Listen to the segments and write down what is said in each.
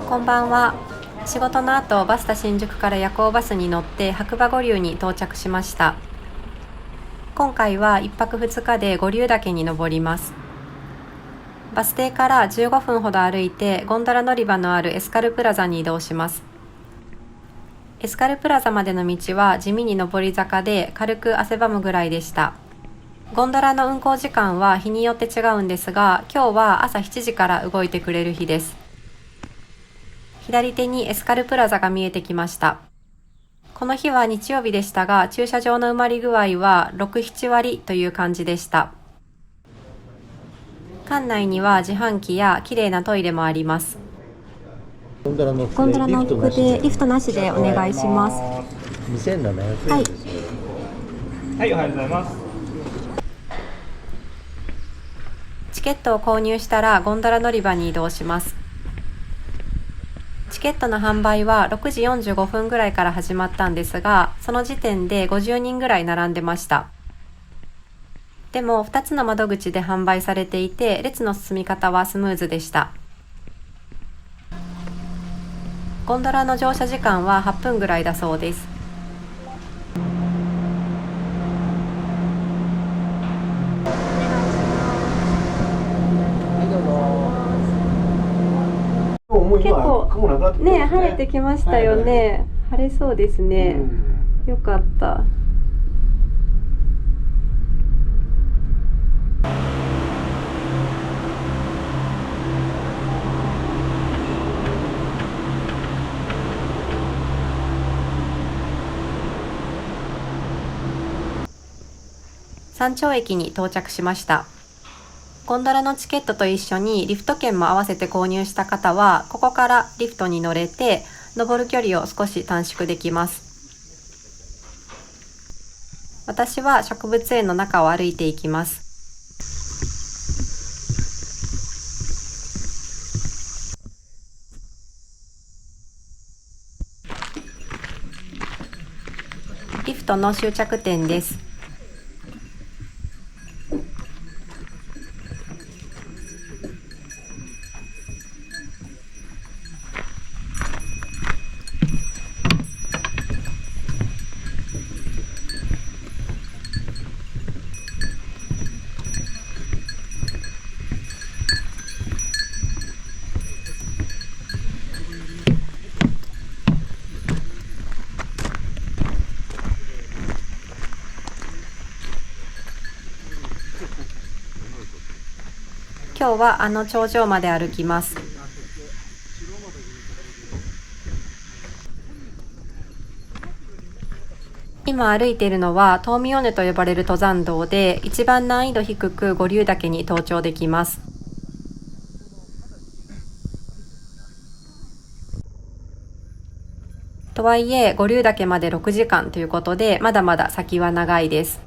こんばんは。仕事の後、バスタ新宿から夜行バスに乗って白馬五竜に到着しました。今回は1泊2日で五竜岳に登ります。バス停から15分ほど歩いてゴンドラ乗り場のあるエスカルプラザに移動します。エスカルプラザまでの道は地味に上り坂で軽く汗ばむぐらいでした。ゴンドラの運行時間は日によって違うんですが、今日は朝7時から動いてくれる日です。左手にエスカルプラザが見えてきました。この日は日曜日でしたが、駐車場の埋まり具合は6、7割という感じでした。館内には自販機や綺麗なトイレもあります。ゴンドラの往復でリフトなしでお願いします。2700円です。はい、おはようございます。チケットを購入したらゴンドラ乗り場に移動します。チケットの販売は6時45分ぐらいから始まったんですが、その時点で50人ぐらい並んでました。でも2つの窓口で販売されていて、列の進み方はスムーズでした。ゴンドラの乗車時間は8分ぐらいだそうです。結構ね、晴れてきましたよね。晴れそうですね。よかった。山頂駅に到着しました。ゴンドラのチケットと一緒にリフト券も合わせて購入した方は、ここからリフトに乗れて、登る距離を少し短縮できます。私は植物園の中を歩いていきます。リフトの終着点です。今日はあの頂上まで歩きます。今歩いているのはトーミ尾根と呼ばれる登山道で、一番難易度低く五竜岳に登頂できます。とはいえ五竜岳まで6時間ということで、まだまだ先は長いです。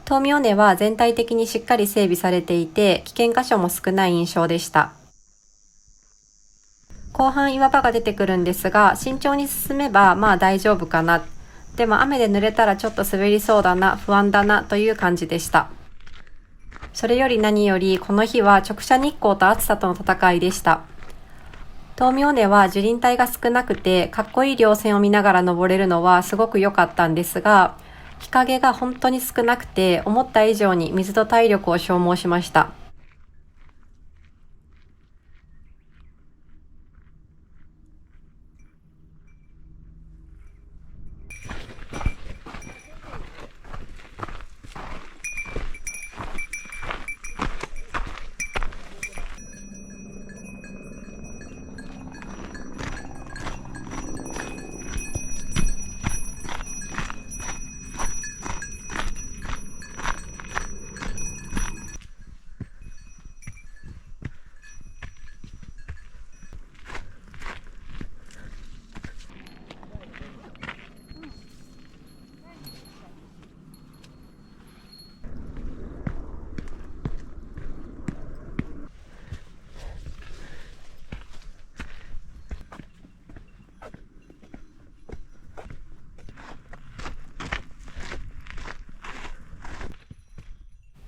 トーミ尾根は全体的にしっかり整備されていて、危険箇所も少ない印象でした。後半岩場が出てくるんですが、慎重に進めばまあ大丈夫かな。でも雨で濡れたらちょっと滑りそうだな、不安だなという感じでした。それより何よりこの日は直射日光と暑さとの戦いでした。トーミ尾根は樹林帯が少なくて、かっこいい稜線を見ながら登れるのはすごく良かったんですが、日陰が本当に少なくて、思った以上に水と体力を消耗しました。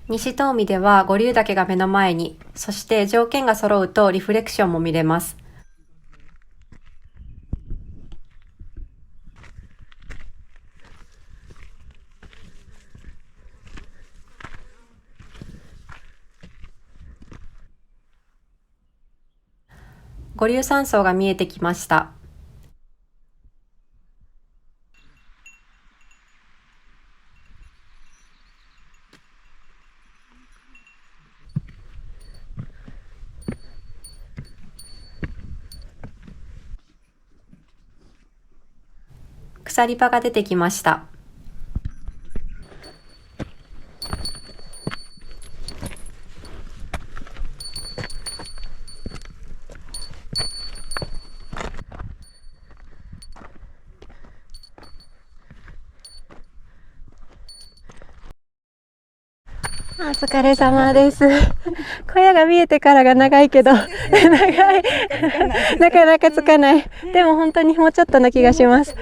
西東海では五竜岳が目の前に、そして条件が揃うとリフレクションも見れます。五竜山荘が見えてきました。鎖場が出てきました。お疲れ様です。小屋が見えてからが長いけど、長い。なかなかつかない。でも本当にもうちょっとな気がします。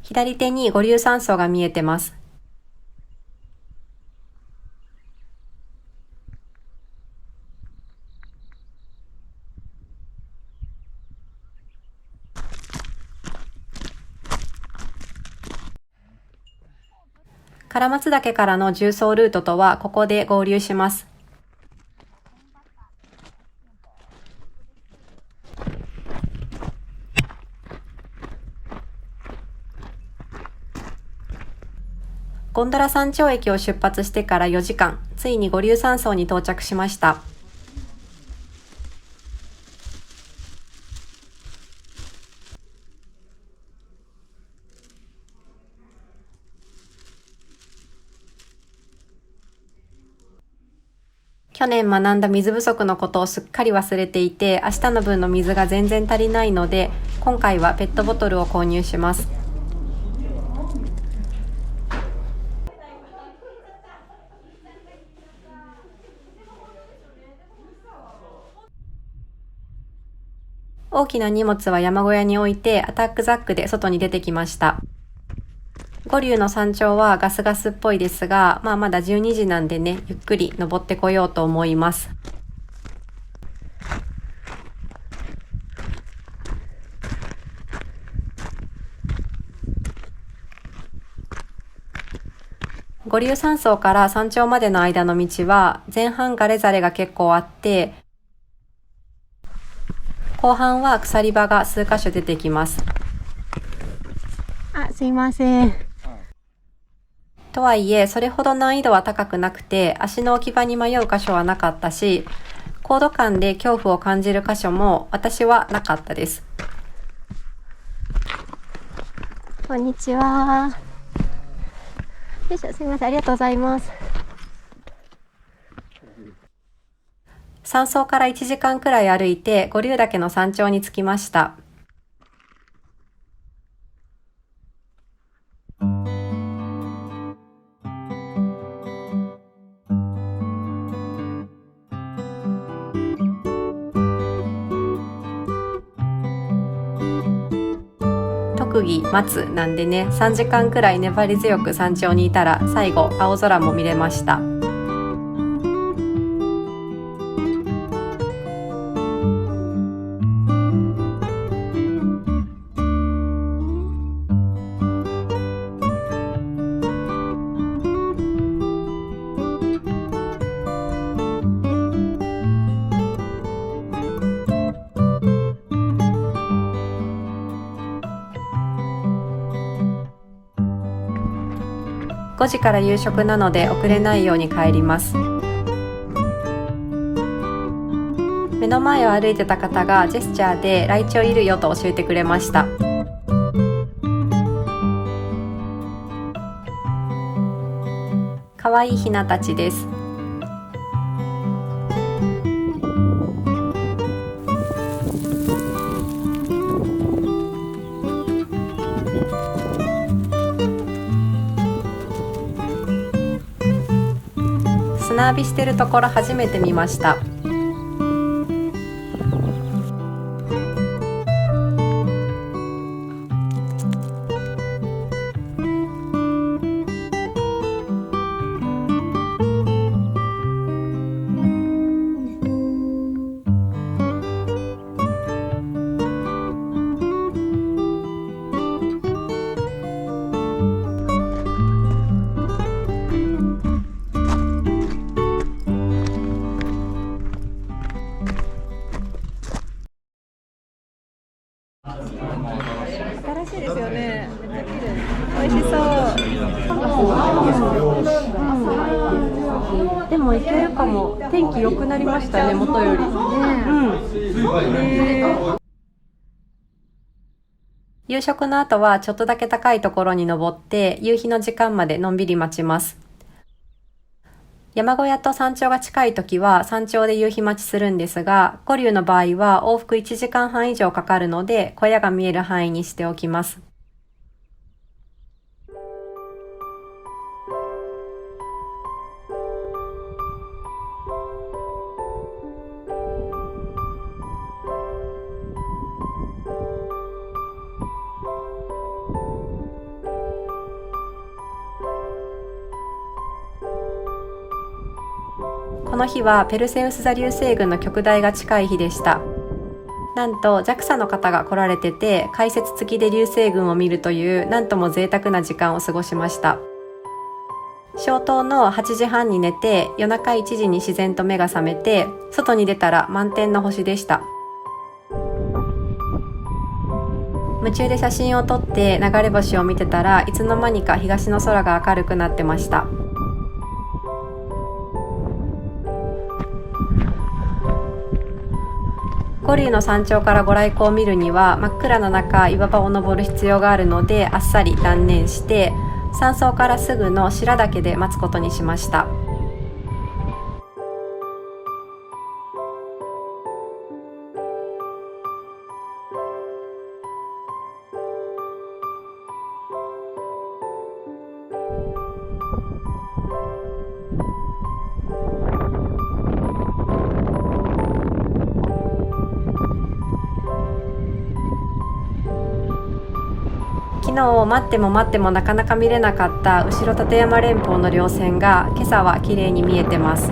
左手に五竜山荘が見えてます。唐松岳からの縦走ルートとはここで合流します。ゴンドラ山頂駅を出発してから4時間、ついに五竜山荘に到着しました。去年学んだ水不足のことをすっかり忘れていて、明日の分の水が全然足りないので、今回はペットボトルを購入します。大きな荷物は山小屋に置いてアタックザックで外に出てきました。五竜の山頂はガスガスっぽいですが、まだ12時なんでね、ゆっくり登ってこようと思います。五竜山荘から山頂までの間の道は前半ガレザレが結構あって、後半は鎖場が数箇所出てきます。すいません。とはいえ、それほど難易度は高くなくて、足の置き場に迷う箇所はなかったし、高度感で恐怖を感じる箇所も私はなかったです。こんにちは。よいしょ、すみません、ありがとうございます。山荘から1時間くらい歩いて五竜岳の山頂に着きました。特技待つなんでね、3時間くらい粘り強く山頂にいたら最後青空も見れました。5時から夕食なので遅れないように帰ります。目の前を歩いてた方がジェスチャーでライチョウいるよと教えてくれました。かわいいヒナたちです。砂浴びしてるところ初めて見ました。も行けるかも。天気良くなりましたね、元より。夕食の後はちょっとだけ高いところに登って夕日の時間までのんびり待ちます。山小屋と山頂が近い時は山頂で夕日待ちするんですが、五竜の場合は往復1時間半以上かかるので小屋が見える範囲にしておきます。この日はペルセウス座流星群の極大が近い日でした。なんと JAXA の方が来られてて、解説付きで流星群を見るというなんとも贅沢な時間を過ごしました。消灯の8時半に寝て、夜中1時に自然と目が覚めて、外に出たら満天の星でした。夢中で写真を撮って流れ星を見てたらいつの間にか東の空が明るくなってました。五竜の山頂からご来光を見るには真っ暗な中岩場を登る必要があるのであっさり断念して、山荘からすぐの白岳で待つことにしました。昨日待っても待ってもなかなか見れなかった後ろ立山連峰の稜線が今朝は綺麗に見えてます。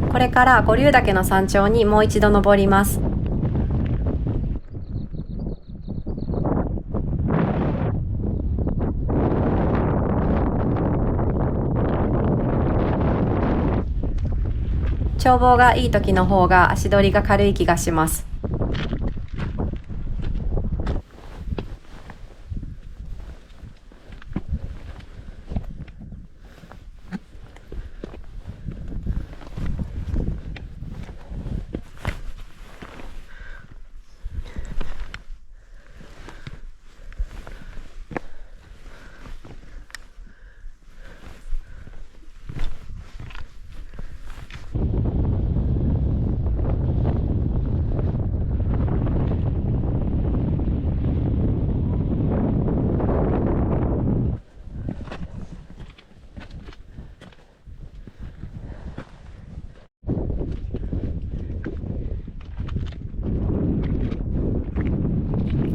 これから五竜岳の山頂にもう一度登ります。眺望がいい時の方が足取りが軽い気がします。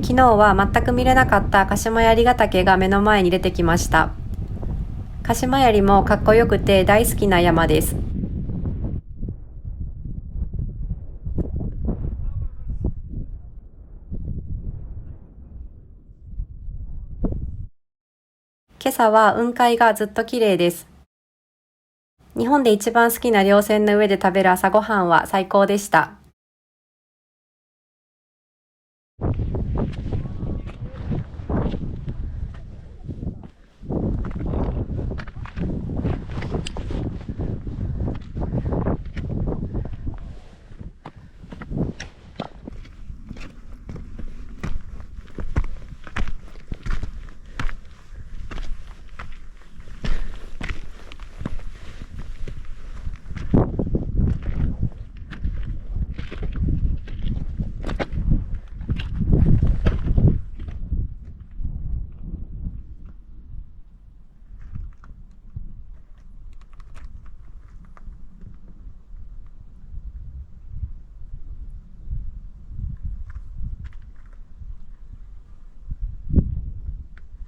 昨日は全く見れなかった鹿島槍ヶ岳が目の前に出てきました。鹿島槍もかっこよくて大好きな山です。今朝は雲海がずっと綺麗です。日本で一番好きな稜線の上で食べる朝ごはんは最高でした。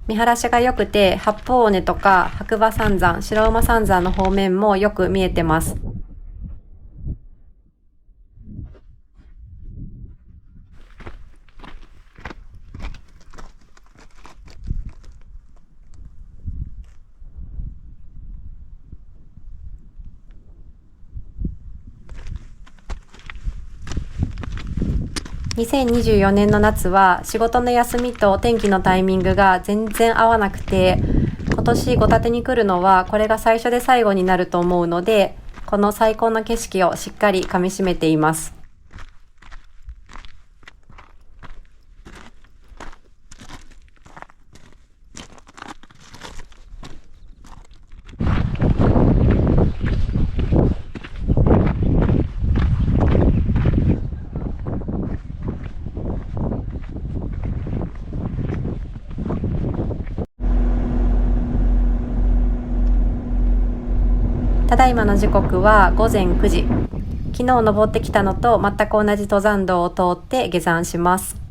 見晴らしが良くて、八方尾根とか白馬三山、白馬三山の方面もよく見えてます。2024年の夏は仕事の休みと天気のタイミングが全然合わなくて、今年五立に来るのはこれが最初で最後になると思うので、この最高の景色をしっかりかみしめています。ただいまの時刻は午前9時。昨日登ってきたのと全く同じ登山道を通って下山します。